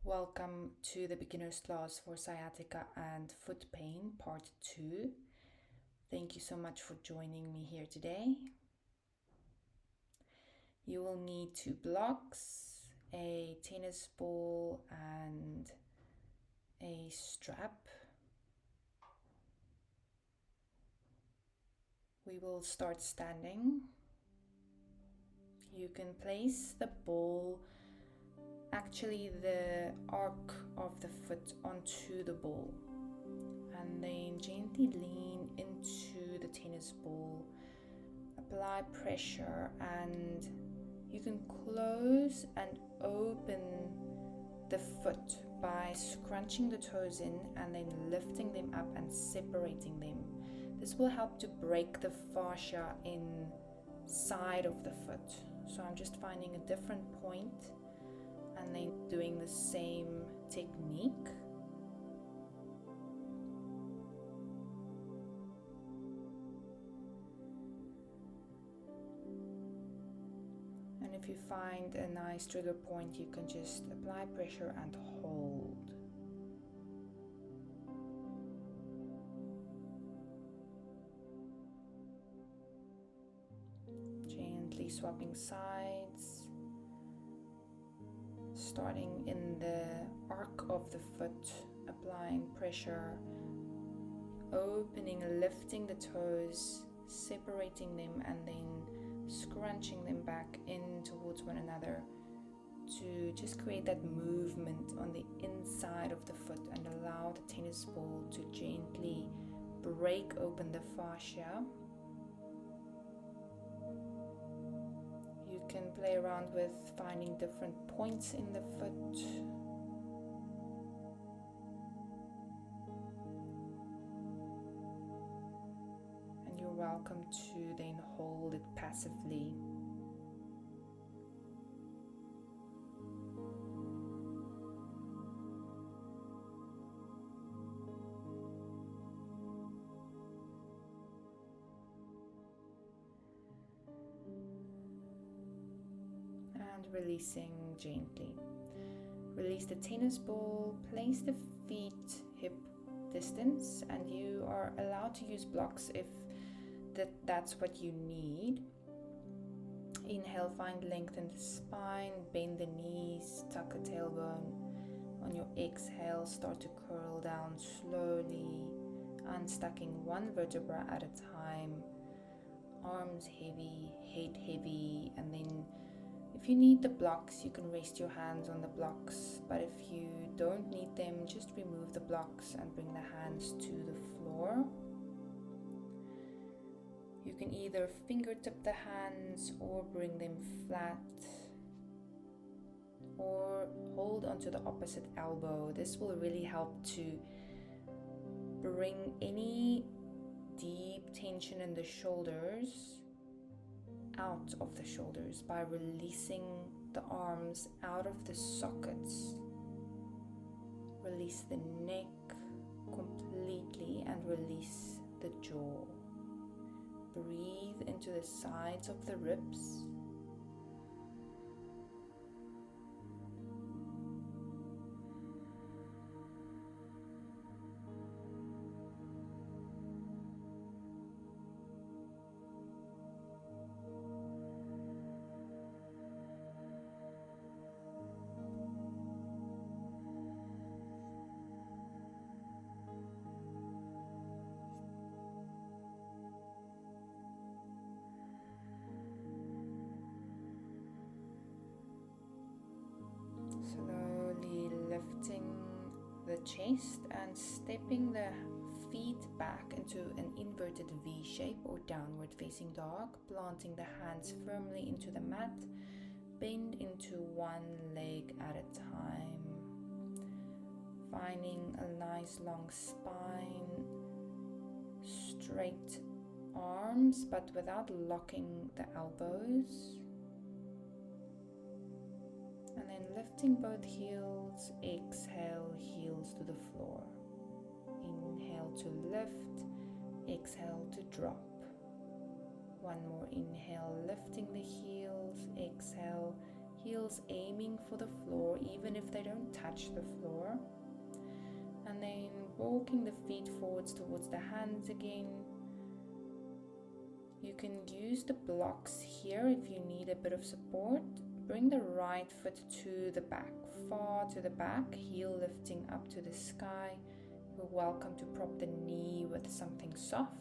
Welcome to the beginner's class for sciatica and foot pain, part 2. Thank you so much for joining me here today. You will need 2 blocks, a tennis ball and a strap. We will start standing. You can place the ball, actually the arc of the foot, onto the ball, and then gently lean into the tennis ball, apply pressure, and you can close and open the foot by scrunching the toes in and then lifting them up and separating them. This will help to break the fascia inside of the foot. So I'm just finding a different point and then doing the same technique. And if you find a nice trigger point, you can just apply pressure and hold. Gently swapping sides, starting in the arc of the foot, applying pressure, opening, lifting the toes, separating them, and then scrunching them back in towards one another to just create that movement on the inside of the foot and allow the tennis ball to gently break open the fascia. You can play around with finding different points in the foot. And you're welcome to then hold it passively. And releasing gently. Release the tennis ball, place the feet hip distance, and you are allowed to use blocks if that's what you need. Inhale, find length in the spine, bend the knees, tuck the tailbone. On your exhale, start to curl down slowly, unstacking one vertebra at a time. Arms heavy, head heavy, and then if you need the blocks, you can rest your hands on the blocks, but if you don't need them, just remove the blocks and bring the hands to the floor. You can either fingertip the hands or bring them flat, or hold onto the opposite elbow. This will really help to bring any deep tension in the shoulders out of the shoulders by releasing the arms out of the sockets. Release the neck completely and release the jaw. Breathe into the sides of the ribs. Slowly lifting the chest and stepping the feet back into an inverted V shape or downward facing dog, planting the hands firmly into the mat. Bend into one leg at a time, finding a nice long spine, straight arms but without locking the elbows. And then lifting both heels, exhale, heels to the floor. Inhale to lift, exhale to drop. One more inhale, lifting the heels, exhale, heels aiming for the floor, even if they don't touch the floor. And then walking the feet forwards towards the hands again. You can use the blocks here if you need a bit of support. Bring the right foot to the back, far to the back, heel lifting up to the sky. You're welcome to prop the knee with something soft.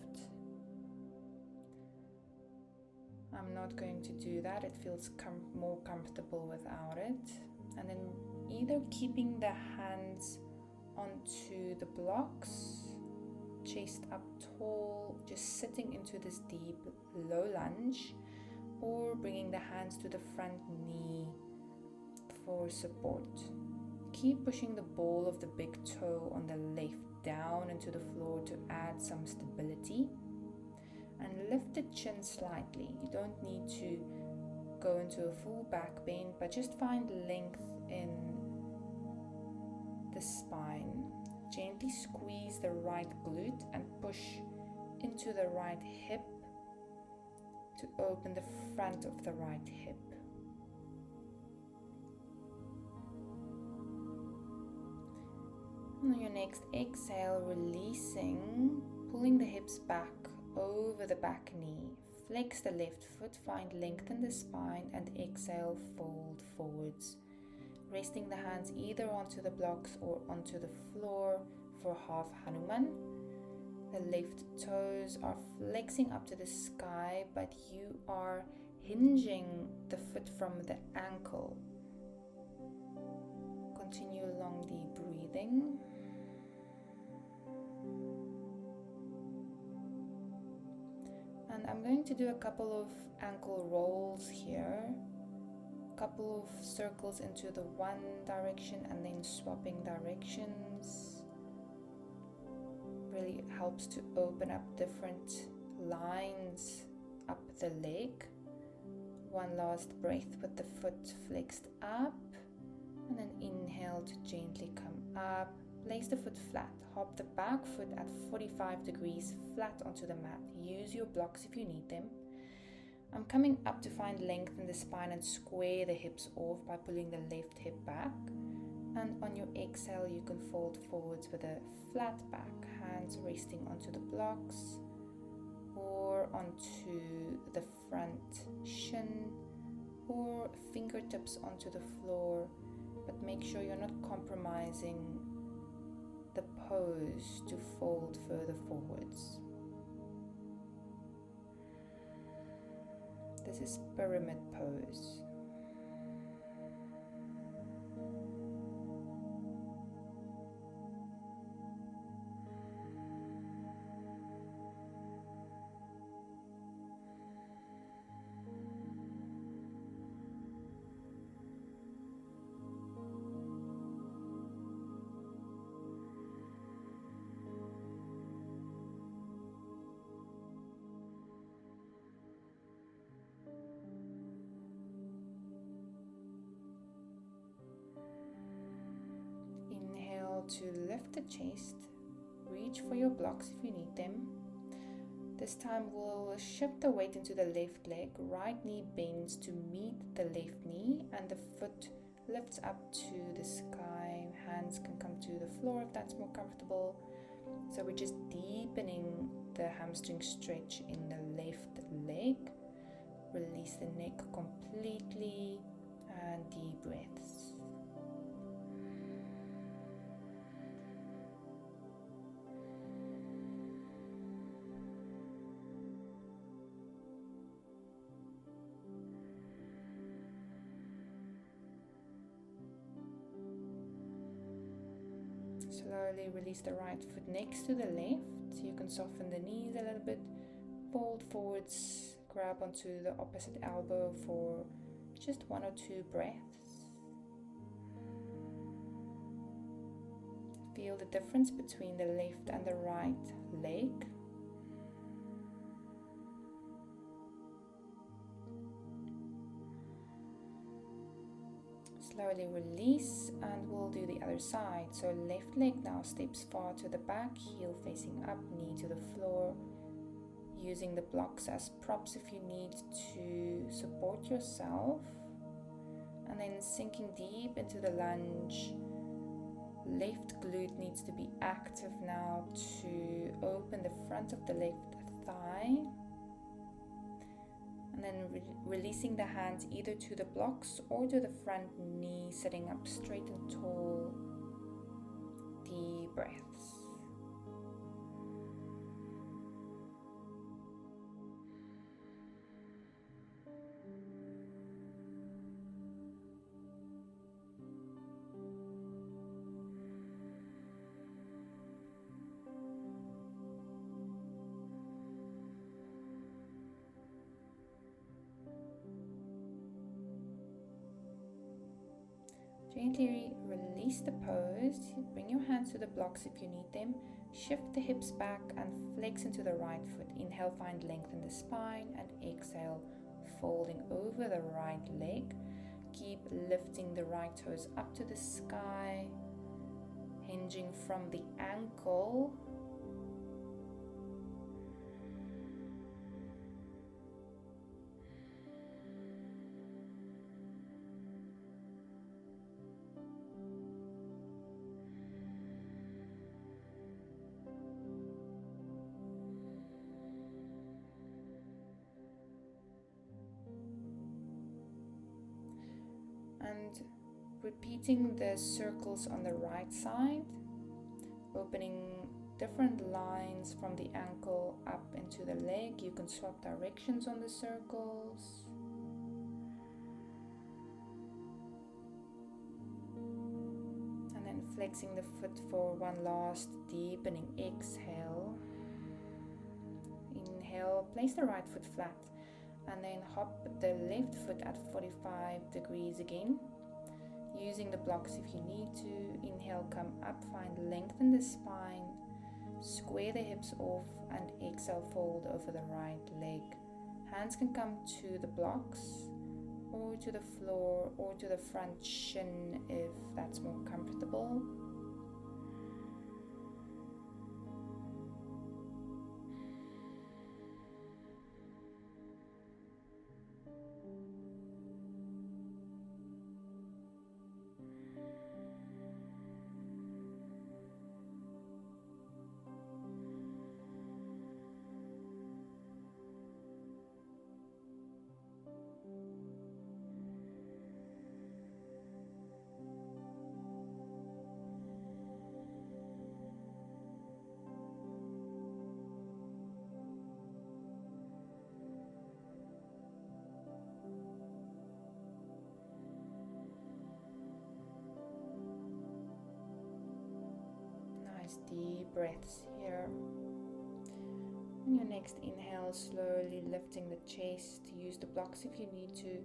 I'm not going to do that, it feels more comfortable without it. And then either keeping the hands onto the blocks, chest up tall, just sitting into this deep low lunge, or bringing the hands to the front knee for support. Keep pushing the ball of the big toe on the left down into the floor to add some stability, and lift the chin slightly. You don't need to go into a full back bend, but just find length in the spine. Gently squeeze the right glute and push into the right hip to open the front of the right hip. And on your next exhale, releasing, pulling the hips back over the back knee. Flex the left foot, find length in the spine, and exhale, fold forwards. Resting the hands either onto the blocks or onto the floor for half Hanuman. The left toes are flexing up to the sky, but you are hinging the foot from the ankle. Continue along the breathing. And I'm going to do a couple of ankle rolls here. Couple of circles into the one direction and then swapping directions. Really helps to open up different lines up the leg. One last breath with the foot flexed up, and then inhale to gently come up. Place the foot flat. Hop the back foot at 45 degrees flat onto the mat. Use your blocks if you need them. I'm coming up to find length in the spine and square the hips off by pulling the left hip back. And on your exhale, you can fold forwards with a flat back, hands resting onto the blocks or onto the front shin, or fingertips onto the floor, but make sure you're not compromising the pose to fold further forwards. This is pyramid pose. To lift the chest, reach for your blocks if you need them. This time we'll shift the weight into the left leg, right knee bends to meet the left knee and the foot lifts up to the sky. Hands can come to the floor if that's more comfortable. So we're just deepening the hamstring stretch in the left leg. Release the neck completely and deep breaths. Slowly release the right foot next to the left. You can soften the knees a little bit, fold forwards, grab onto the opposite elbow for just 1 or 2 breaths. Feel the difference between the left and the right leg. Slowly release, and we'll do the other side. So left leg now steps far to the back, heel facing up, knee to the floor. Using the blocks as props if you need to support yourself. And then sinking deep into the lunge left glute needs to be active now to open the front of the left thigh. And then releasing the hands either to the blocks or to the front knee, sitting up straight and tall. Deep breaths. Gently release the pose, bring your hands to the blocks if you need them, shift the hips back and flex into the right foot. Inhale, find length in the spine, and exhale, folding over the right leg. Keep lifting the right toes up to the sky, hinging from the ankle. And repeating the circles on the right side, opening different lines from the ankle up into the leg. You can swap directions on the circles. And then flexing the foot for one last deepening exhale. Inhale, place the right foot flat. And then hop the left foot at 45 degrees again, using the blocks if you need to. Inhale, come up, find length in the spine, square the hips off, and exhale, fold over the right leg. Hands can come to the blocks or to the floor or to the front shin if that's more comfortable. Deep breaths here. On your next inhale, slowly lifting the chest. Use the blocks if you need to.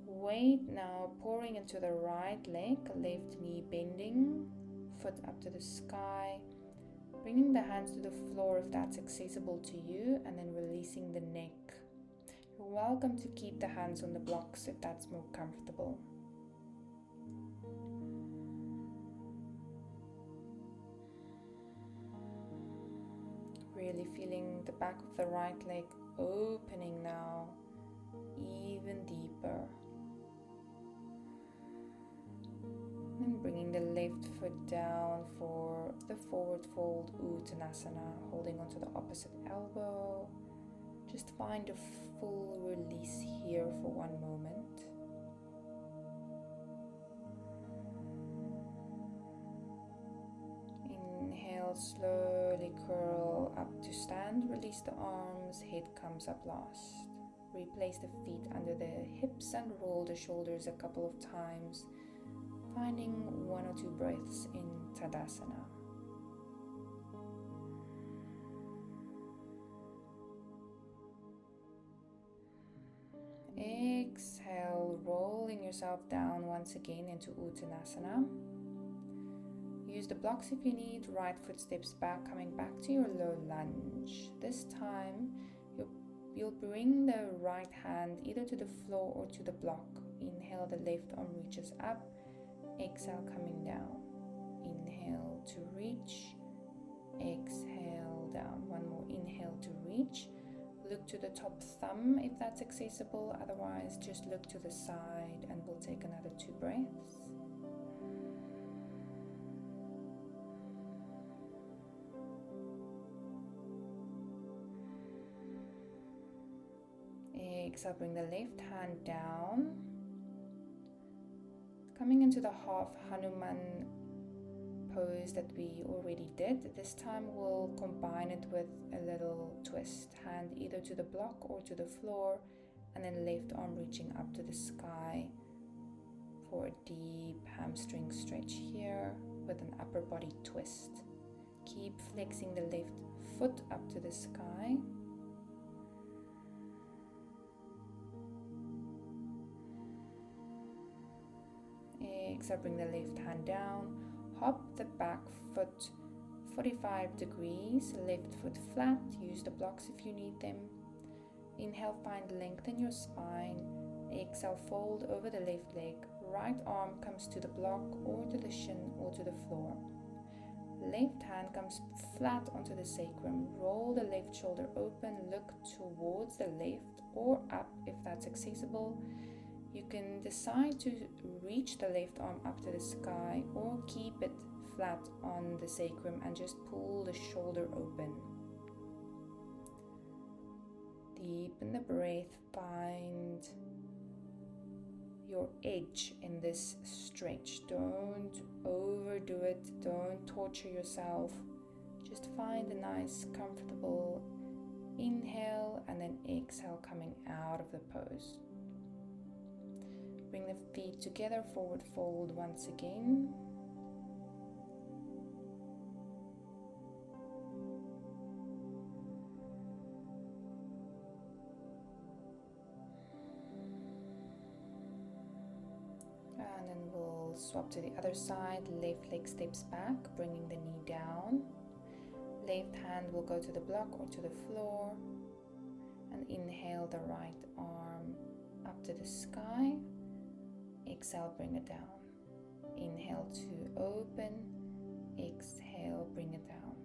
Weight now pouring into the right leg, left knee bending, foot up to the sky, bringing the hands to the floor if that's accessible to you, and then releasing the neck. You're welcome to keep the hands on the blocks if that's more comfortable. Really feeling the back of the right leg opening now, even deeper. And bringing the left foot down for the forward fold Uttanasana, holding onto the opposite elbow. Just find a full release here for one moment. Inhale, slowly curl up to stand, release the arms, head comes up last. Replace the feet under the hips and roll the shoulders a couple of times, finding 1 or 2 breaths in Tadasana. Exhale, rolling yourself down once again into Uttanasana. Use the blocks if you need. Right foot steps back, coming back to your low lunge. This time, you'll bring the right hand either to the floor or to the block. Inhale, the left arm reaches up. Exhale, coming down. Inhale to reach. Exhale, down. One more inhale to reach. Look to the top thumb if that's accessible. Otherwise, just look to the side and we'll take another 2 breaths. Exhale, bring the left hand down. Coming into the half Hanuman pose that we already did. This time we'll combine it with a little twist. Hand either to the block or to the floor, and then left arm reaching up to the sky for a deep hamstring stretch here with an upper body twist. Keep flexing the left foot up to the sky. Exhale, bring the left hand down. Hop the back foot 45 degrees, left foot flat. Use the blocks if you need them. Inhale, find lengthen your spine. Exhale, fold over the left leg. Right arm comes to the block or to the shin or to the floor. Left hand comes flat onto the sacrum. Roll the left shoulder open. Look towards the left or up if that's accessible. You can decide to reach the left arm up to the sky or keep it flat on the sacrum and just pull the shoulder open. Deepen the breath. Find your edge in this stretch. Don't overdo it. Don't torture yourself. Just find a nice, comfortable inhale and then exhale coming out of the pose. Bring the feet together, forward fold once again. And then we'll swap to the other side. Left leg steps back, bringing the knee down. Left hand will go to the block or to the floor. And inhale the right arm up to the sky. Exhale, bring it down. Inhale to open. Exhale, bring it down.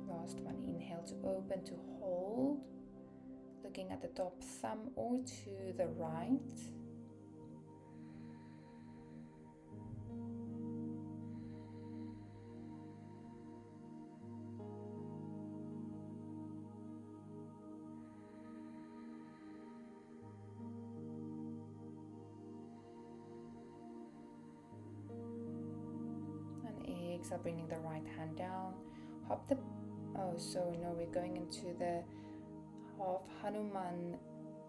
Last one. Inhale to open, to hold. Looking at the top thumb or to the right. Exhale, bringing the right hand down. Hop the, we're going into the half Hanuman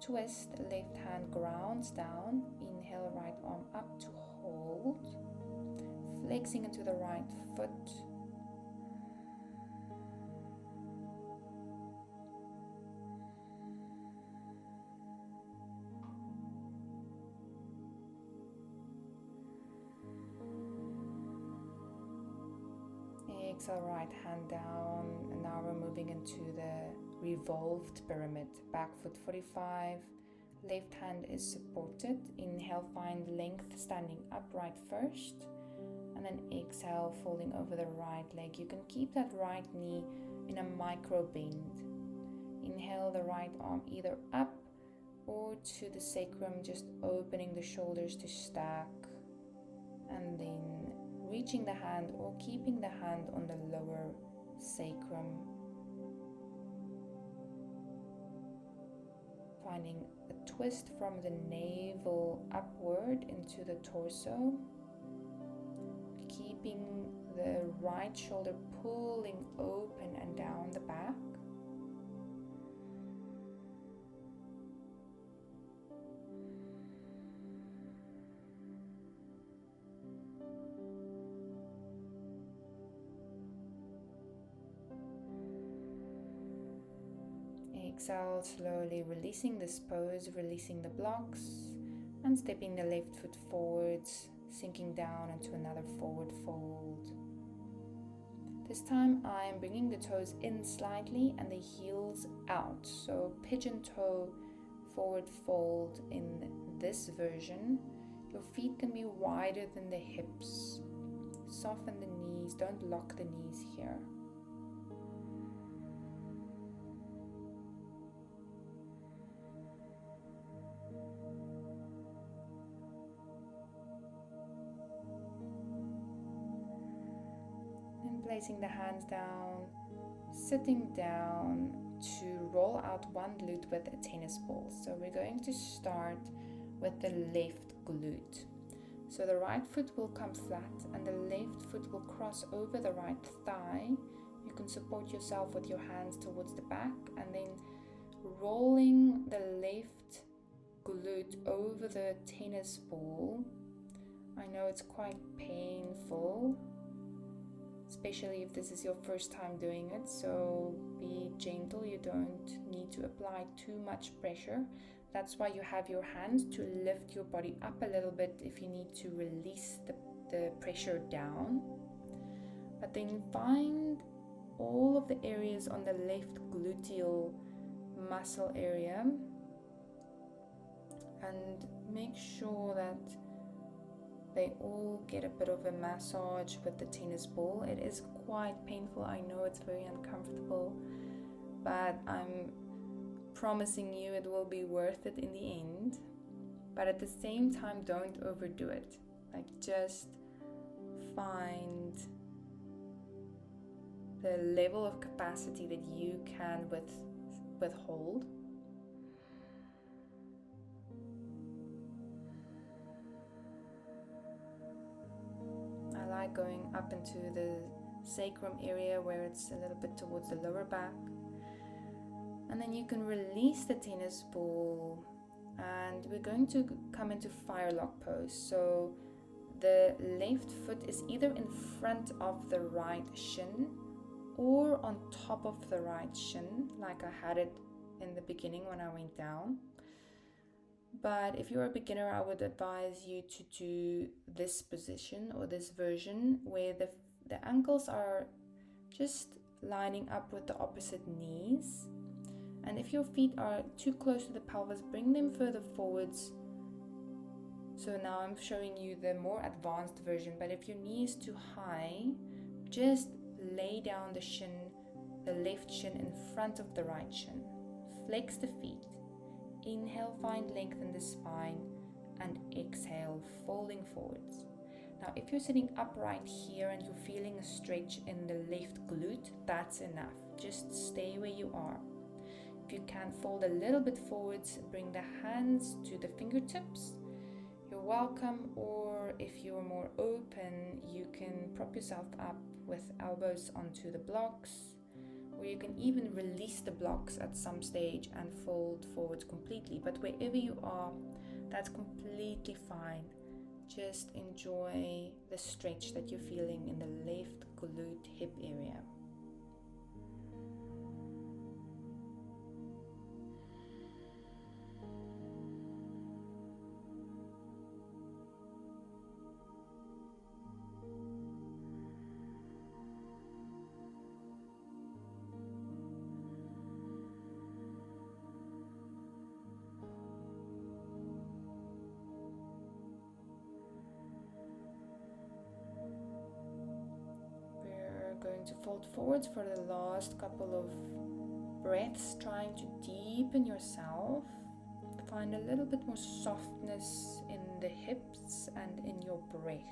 twist. Left hand grounds down. Inhale, right arm up to hold. Flexing into the right foot. Exhale, right hand down, and now we're moving into the revolved pyramid. Back foot 45, left hand is supported. Inhale, find length standing upright first, and then exhale, folding over the right leg. You can keep that right knee in a micro bend. Inhale the right arm either up or to the sacrum, just opening the shoulders to stack, and then reaching the hand or keeping the hand on the lower sacrum. Finding a twist from the navel upward into the torso. Keeping the right shoulder pulling open and down the back. Exhale, slowly releasing this pose, releasing the blocks, and stepping the left foot forwards, sinking down into another forward fold. This time I am bringing the toes in slightly and the heels out. So pigeon toe forward fold in this version. Your feet can be wider than the hips. Soften the knees, don't lock the knees here. Placing the hands down, sitting down, to roll out one glute with a tennis ball. So we're going to start with the left glute. So the right foot will come flat and the left foot will cross over the right thigh. You can support yourself with your hands towards the back and then rolling the left glute over the tennis ball. I know it's quite painful, especially if this is your first time doing it, so be gentle. You don't need to apply too much pressure. That's why you have your hands to lift your body up a little bit if you need to release the pressure down. But then find all of the areas on the left gluteal muscle area and make sure that they all get a bit of a massage with the tennis ball. It is quite painful, I know it's very uncomfortable, but I'm promising you it will be worth it in the end. But at the same time, don't overdo it. Like, just find the level of capacity that you can withhold. I like going up into the sacrum area where it's a little bit towards the lower back. And then you can release the tennis ball and we're going to come into firelock pose. So the left foot is either in front of the right shin or on top of the right shin, like I had it in the beginning when I went down. But if you're a beginner, I would advise you to do this position or this version where the ankles are just lining up with the opposite knees. And if your feet are too close to the pelvis, bring them further forwards. So now I'm showing you the more advanced version, but if your knee is too high, just lay down the shin, the left shin in front of the right shin. Flex the feet. Inhale, find length in the spine, and exhale, folding forwards. Now, if you're sitting upright here and you're feeling a stretch in the left glute, that's enough. Just stay where you are. If you can fold a little bit forwards, bring the hands to the fingertips, you're welcome. Or if you're more open, you can prop yourself up with elbows onto the blocks, or you can even release the blocks at some stage and fold forwards completely. But wherever you are, that's completely fine. Just enjoy the stretch that you're feeling in the left glute hip area. Going to fold forwards for the last couple of breaths, trying to deepen yourself, find a little bit more softness in the hips and in your breath.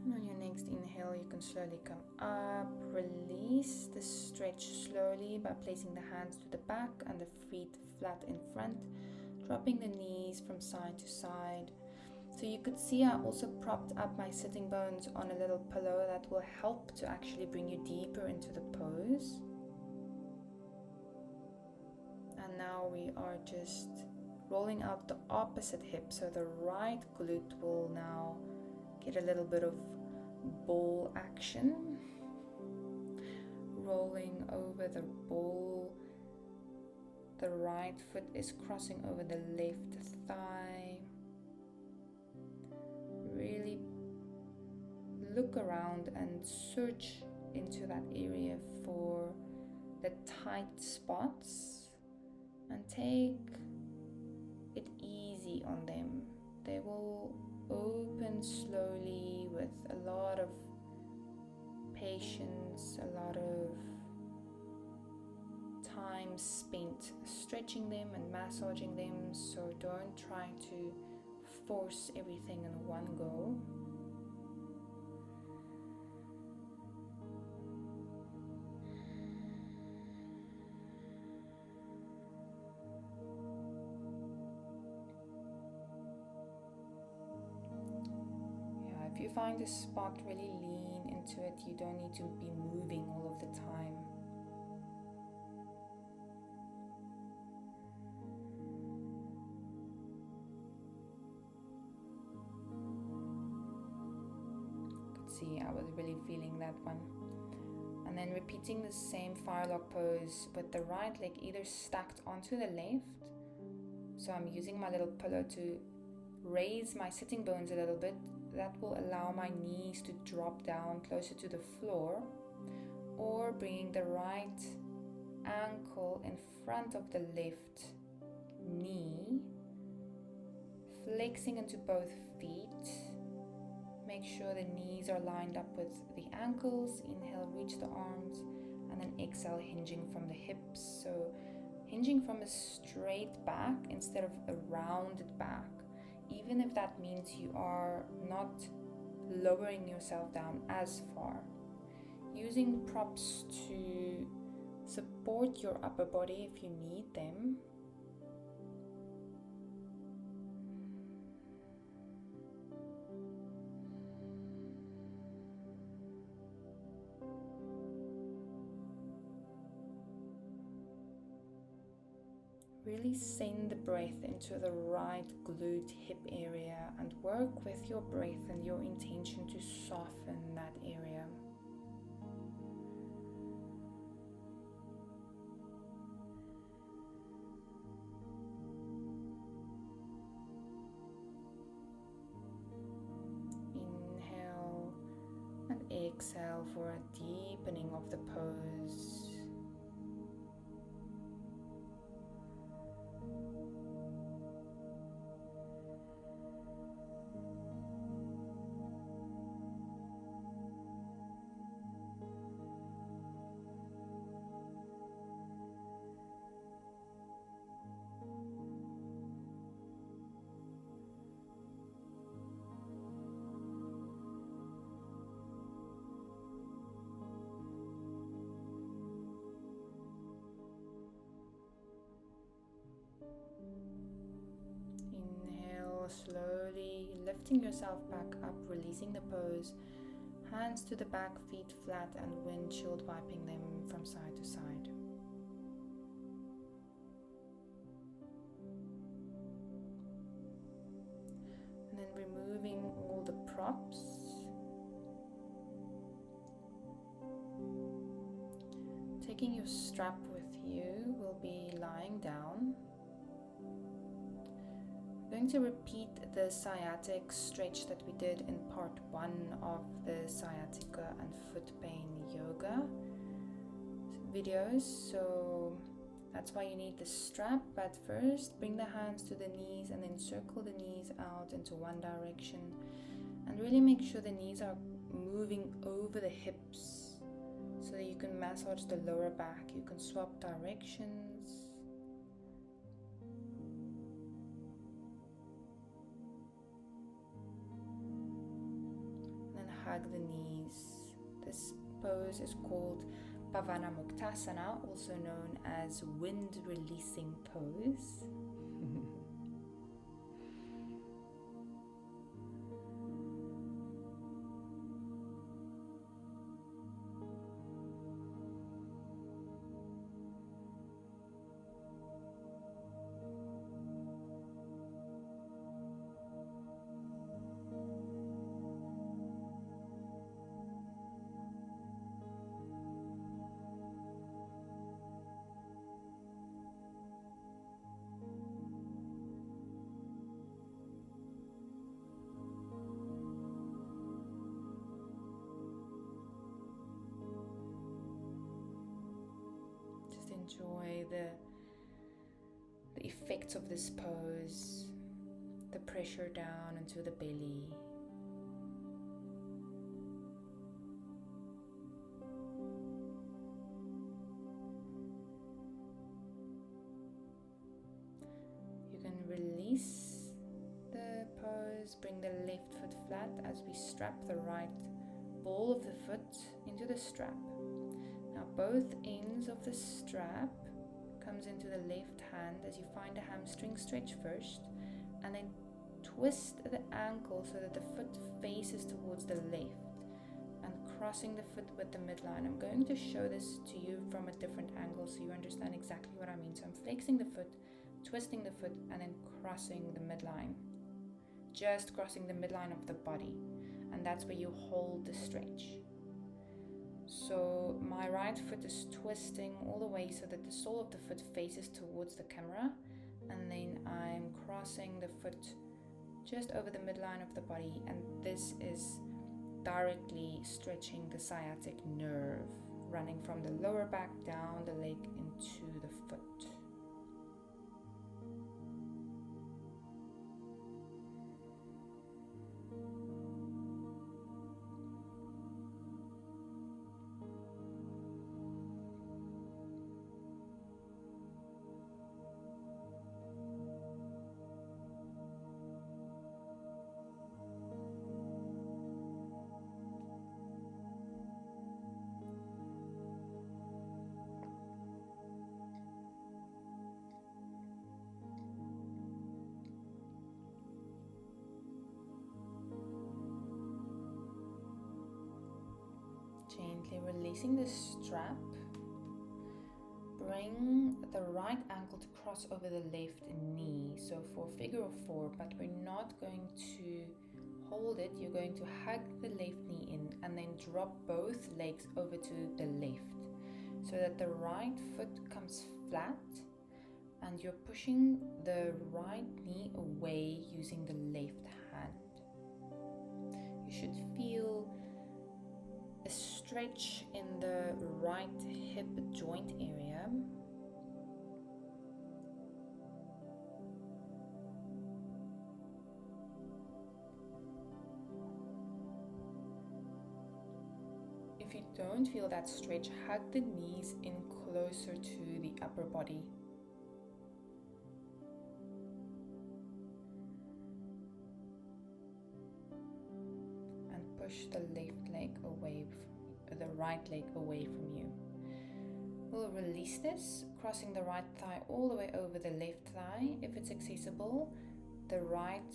And on your next inhale, you can slowly come up, release the stretch slowly by placing the hands to the back and the feet flat in front, dropping the knees from side to side. So you could see I also propped up my sitting bones on a little pillow that will help to actually bring you deeper into the pose. And now we are just rolling out the opposite hip, so the right glute will now get a little bit of ball action. Rolling over the ball, the right foot is crossing over the left thigh. Really look around and search into that area for the tight spots and take it easy on them. They will open slowly with a lot of patience, a lot of time spent stretching them and massaging them, so don't try to force everything in one go. Yeah, if you find a spot, really lean into it. You don't need to be moving all of the time. See, I was really feeling that one. And then repeating the same firelock pose with the right leg either stacked onto the left, so I'm using my little pillow to raise my sitting bones a little bit. That will allow my knees to drop down closer to the floor, or bringing the right ankle in front of the left knee, flexing into both feet. Make sure the knees are lined up with the ankles. Inhale, reach the arms, and then exhale, hinging from the hips. So hinging from a straight back instead of a rounded back, even if that means you are not lowering yourself down as far. Using props to support your upper body if you need them. Really send the breath into the right glute hip area and work with your breath and your intention to soften that area. Inhale and exhale for a deepening of the pose. Slowly lifting yourself back up, releasing the pose, hands to the back, feet flat, and windshield wiping them from side to side. And then removing all the props. Taking your strap with you, will be lying down. Going to repeat the sciatic stretch that we did in part 1 of the sciatica and foot pain yoga videos. So that's why you need the strap. But first, bring the hands to the knees and then circle the knees out into one direction. And really make sure the knees are moving over the hips so that you can massage the lower back. You can swap directions. Hug the knees. This pose is called Pavana Muktasana, also known as wind releasing pose. Enjoy the effects of this pose, the the pressure down into the belly. You can release the pose, bring the left foot flat as we strap the right ball of the foot into the strap. Now both ends of the strap comes into the left hand as you find a hamstring stretch first, and then twist the ankle so that the foot faces towards the left and crossing the foot with the midline. I'm going to show this to you from a different angle so you understand exactly what I mean. So I'm flexing the foot, twisting the foot, and then crossing the midline. Just crossing the midline of the body, and that's where you hold the stretch. So my right foot is twisting all the way so that the sole of the foot faces towards the camera, and then I'm crossing the foot just over the midline of the body, and this is directly stretching the sciatic nerve running from the lower back down the leg into the foot. Gently releasing the strap. Bring the right ankle to cross over the left knee. So for figure of 4, but we're not going to hold it. You're going to hug the left knee in and then drop both legs over to the left so that the right foot comes flat and you're pushing the right knee away using the left hand. You should feel a stretch in the right hip joint area. If you don't feel that stretch, hug the knees in closer to the upper body. Push the left leg away, the right leg away from you. We'll release this, crossing the right thigh all the way over the left thigh. If it's accessible, the right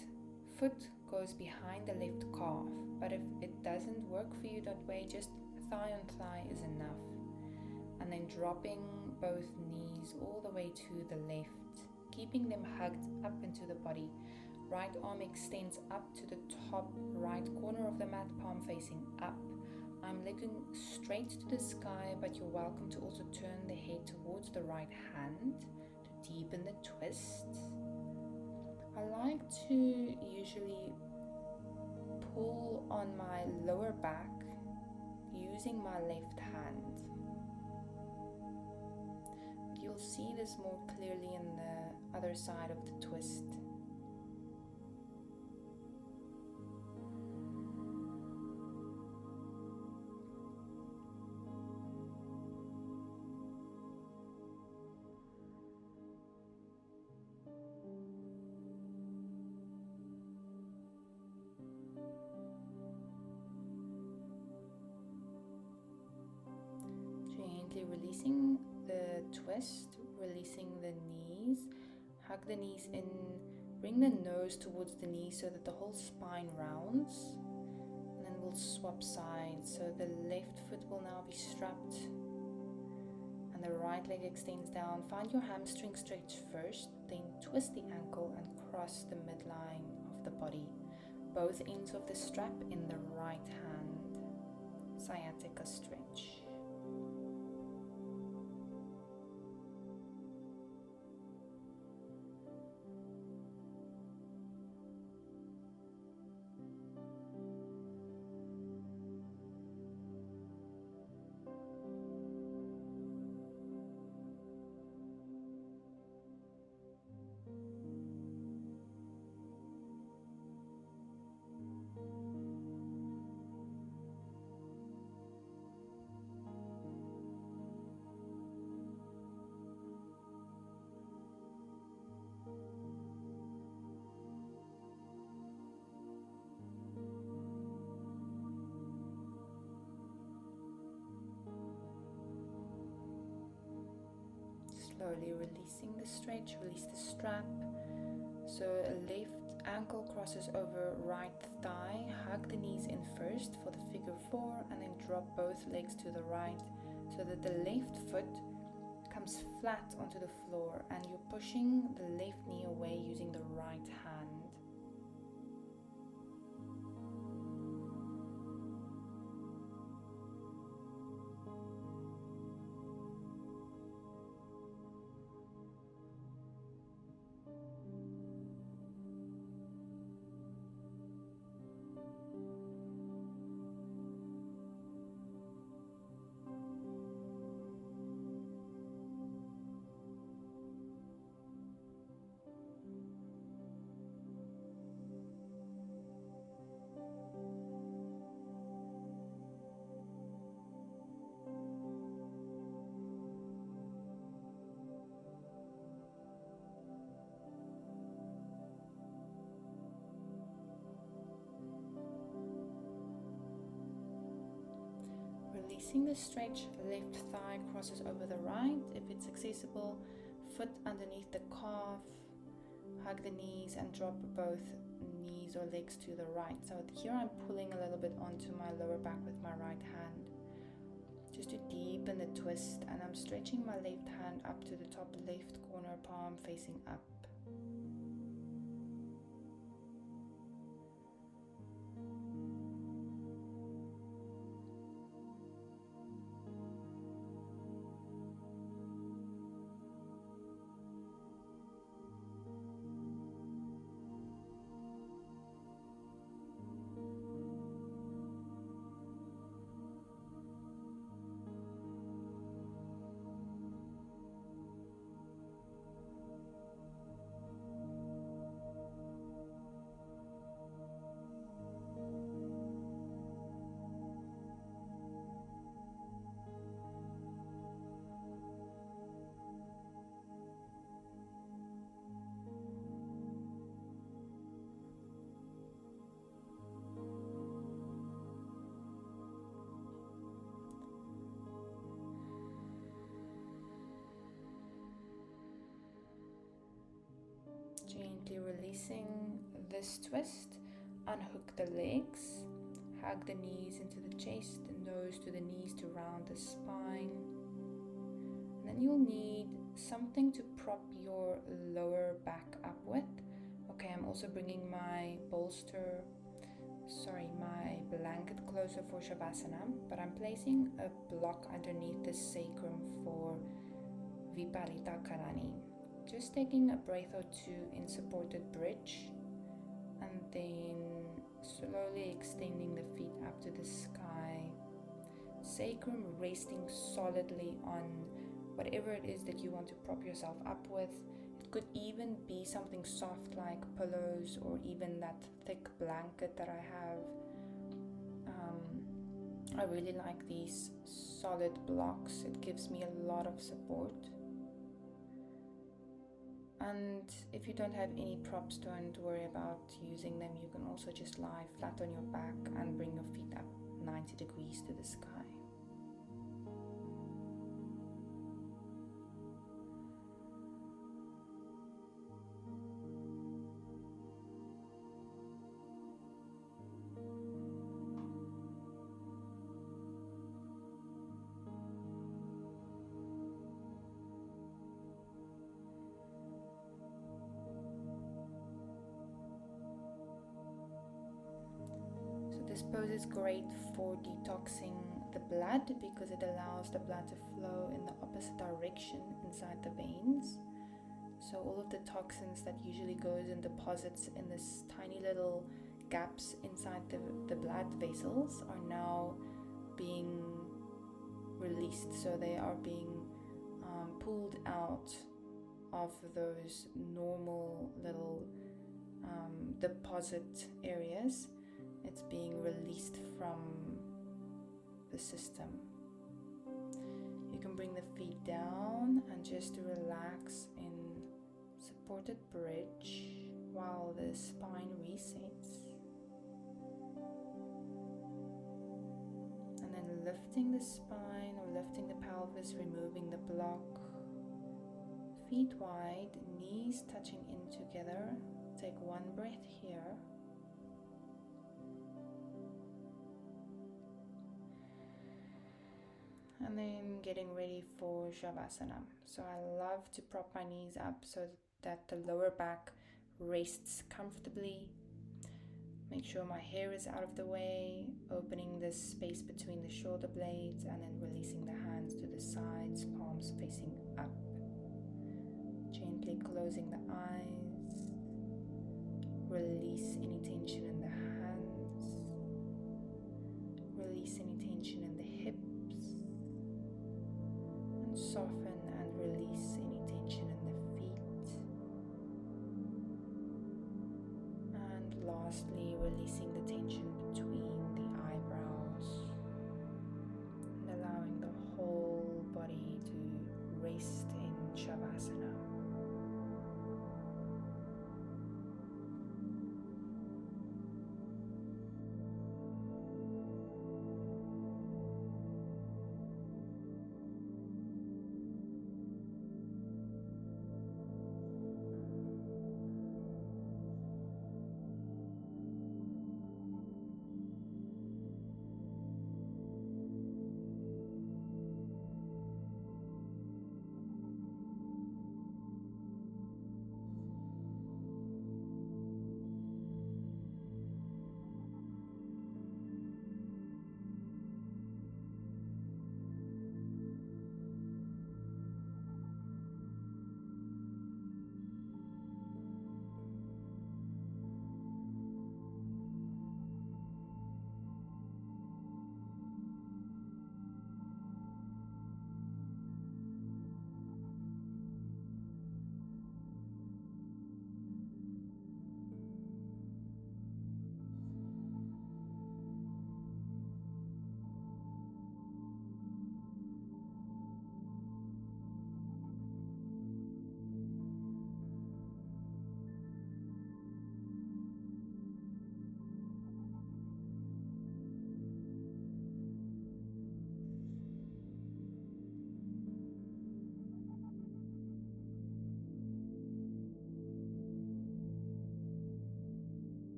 foot goes behind the left calf. But if it doesn't work for you that way, just thigh on thigh is enough. And then dropping both knees all the way to the left, keeping them hugged up into the body. Right arm extends up to the top right corner of the mat, palm facing up. I'm looking straight to the sky, but you're welcome to also turn the head towards the right hand to deepen the twist. I like to usually pull on my lower back using my left hand. You'll see this more clearly in the other side of the twist. Releasing the twist, releasing the knees, hug the knees in, bring the nose towards the knees so that the whole spine rounds, and then we'll swap sides. So the left foot will now be strapped and the right leg extends down. Find your hamstring stretch first, then twist the ankle and cross the midline of the body. Both ends of the strap in the right hand. Sciatica stretch. Slowly releasing the stretch, release the strap. So left ankle crosses over right thigh, hug the knees in first for the figure 4, and then drop both legs to the right so that the left foot comes flat onto the floor and you're pushing the left knee away using the right hand. Releasing the stretch, left thigh crosses over the right if it's accessible, foot underneath the calf, hug the knees and drop both knees or legs to the right. So here I'm pulling a little bit onto my lower back with my right hand just to deepen the twist, and I'm stretching my left hand up to the top left corner, palm facing up. Gently releasing this twist, unhook the legs, hug the knees into the chest, the nose to the knees to round the spine. And then you'll need something to prop your lower back up with. Okay, I'm also bringing my my blanket closer for Shavasana, but I'm placing a block underneath the sacrum for Viparita Karani. Just taking a breath or two in supported bridge, and then slowly extending the feet up to the sky. Sacrum resting solidly on whatever it is that you want to prop yourself up with. It could even be something soft like pillows or even that thick blanket that I have. I really like these solid blocks. It gives me a lot of support. And if you don't have any props, don't worry about using them. You can also just lie flat on your back and bring your feet up 90 degrees to the sky. This pose is great for detoxing the blood because it allows the blood to flow in the opposite direction inside the veins. So all of the toxins that usually goes and deposits in this tiny little gaps inside the blood vessels are now being released. So they are being pulled out of those normal little deposit areas. It's being released from the system. You can bring the feet down and just relax in supported bridge while the spine resets. And then lifting the spine or lifting the pelvis, removing the block, feet wide, knees touching in together. Take one breath here. And then getting ready for Shavasana. So I love to prop my knees up so that the lower back rests comfortably. Make sure my hair is out of the way, opening this space between the shoulder blades, and then releasing the hands to the sides, palms facing up. Gently closing the eyes. Release any tension in the hands. Release any tension in the hips. And soften and release any tension in the feet. And lastly, releasing the tension between the eyebrows. And allowing the whole body to rest in Shavasana.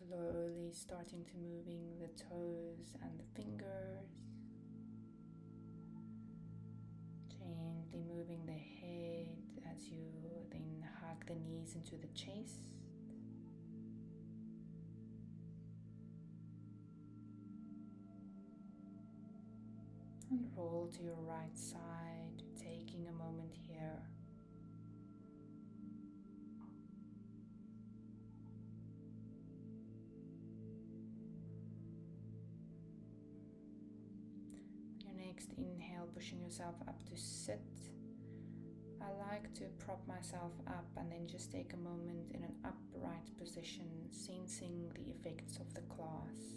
Slowly starting to moving the toes and the fingers. Gently moving the head as you then hug the knees into the chest. And roll to your right side, taking a moment here. Your next inhale, pushing yourself up to sit. I like to prop myself up and then just take a moment in an upright position, sensing the effects of the class.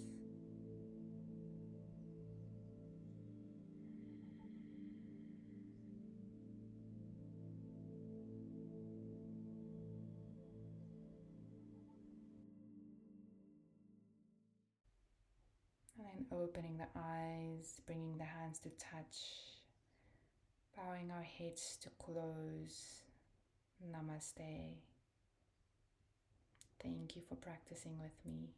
And then opening the eyes, bringing the hands to touch, bowing our heads to close. Namaste. Thank you for practicing with me.